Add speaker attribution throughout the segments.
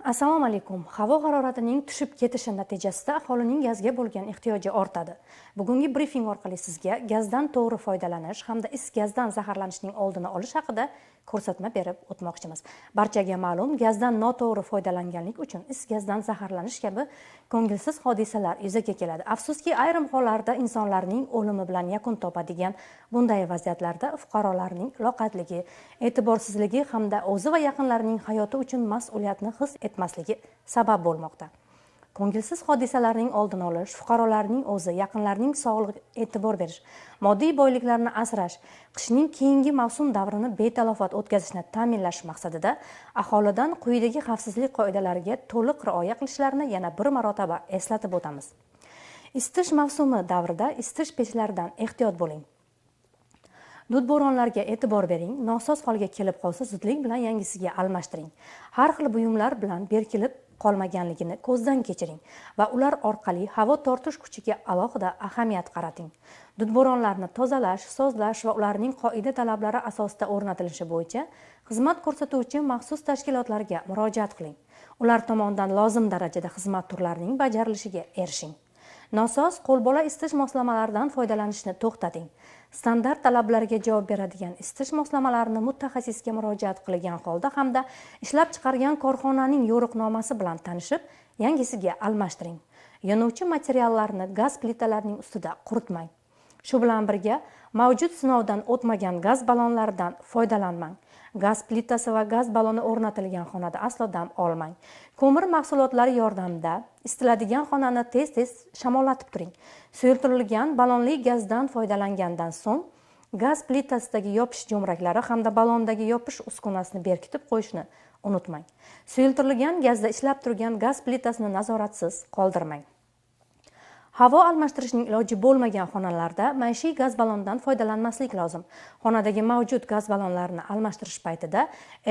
Speaker 1: Assalomu alaykum. Havo haroratining tushib ketishi natijasida aholining gazga bo'lgan ehtiyoji ortadi. Bugungi brifing orqali sizga gazdan to'g'ri foydalanish hamda is gazdan zaharlanishning oldini olish haqida ko'rsatma berib o'tmoqchimiz. Barchaga ma'lum, gazdan noto'g'ri foydalanganlik uchun is gazdan zaharlanish kabi ko'ngilsiz hodisalar yuzaga keladi. Afsuski, ayrim hollarda insonlarning o'limi bilan yakun topadigan bunday vaziyatlarda fuqarolarning loqaydligi, e'tiborsizligi hamda o'zi va yaqinlarining hayoti uchun mas'uliyatni his etmasligi sabab bo'lmoqda. Ko'ngilsiz hodisalarning oldini olish, fuqarolarning o'zi, yaqinlarining sog'lig'iga e'tibor berish, moddiy boyliklarni asrash, qishning keyingi mavsum davrini betalofat o'tkazishni ta'minlash maqsadida aholidan quyidagi xavfsizlik qoidalariga to'liq rioya qilishlarini yana bir marotaba eslatib o'tamiz. Isitish mavsumi davrida isitish pechlaridan ehtiyot bo'ling. Dud bo'ronlarga e'tibor bering. Nosoz holga kelib qolsa, zudlik bilan yangisiga almashtiring. Har xil buyumlar bilan berkilib qolmaganligini ko'zdan kechiring va ular orqali havo tortish kuchiga alohida ahamiyat qarating. Dud bo'ronlarni tozalash, sozlash va ularning qoida talablari asosida o'rnatilishi bo'yicha xizmat ko'rsatuvchi maxsus tashkilotlarga murojaat qiling. Ular tomonidan lozim darajada xizmat turlarining bajarilishiga erishing. Nosoz qo'lbola isitish moslamalaridan foydalanishni to'xtating. Standart talablarga javob beradigan isitish moslamalarini mutaxassisga murojaat qilgan holda hamda ishlab chiqargan korxonaning yo'riqnomasi bilan tanishib, yangisiga almashtiring. Yonuvchi materiallarni gaz plitalarining ustida quritmang. Shu bilan birga, mavjud sinovdan o'tmagan gaz ballonlaridan foydalanmang. Gaz plitasi va gaz balloni o'rnatilgan xonada aslo dam olmang. Ko'mir mahsulotlari yordamida isitiladigan xonani tez-tez shamollatib turing. Suyultirilgan ballonli gazdan foydalangandan so'ng gaz plitasidagi yopish jo'mraklari hamda ballondagi yopish uskunasini berkitib qo'yishni unutmang. Suyultirilgan gazda ishlab turgan gaz plitasini nazoratsiz qoldirmang. Havo almashtirishning iloji bo'lmagan xonalarda maishiy gaz ballondan foydalanmaslik lozim. Xonadagi mavjud gaz ballonlarini almashtirish paytida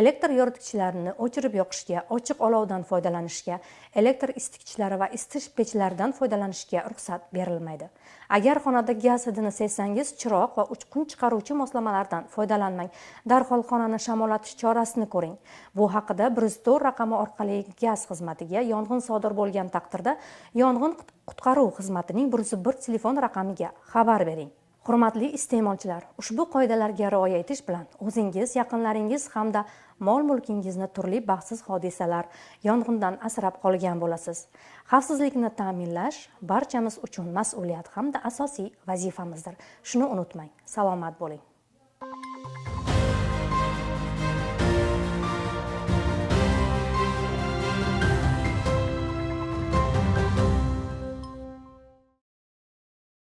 Speaker 1: elektr yoritgichlarini o'chirib yoqishga, ochiq olovdan foydalanishga, elektr isitgichlari va isitish pechlaridan foydalanishga ruxsat berilmaydi. Agar xonada gaz hidini sezsangiz, chiroq va uchqun chiqaruvchi moslamalardan foydalanmang. Darhol xonani shamollatish chorasini ko'ring. Bu haqida 104 raqami orqali gaz xizmatiga yong'in sodir bo'lgan taqdirda yong'in qutqaruv xizmatining 101 telefon raqamiga xabar bering. Hurmatli iste'molchilar, ushbu qoidalarga rioya etish bilan o'zingiz, yaqinlaringiz hamda mol-mulkingizni turli baxtsiz hodisalar, yong'indan asrab qolgan bo'lasiz. Xavfsizlikni ta'minlash barchamiz uchun mas'uliyat hamda asosiy vazifamizdir. Shuni unutmang. Salomat bo'ling.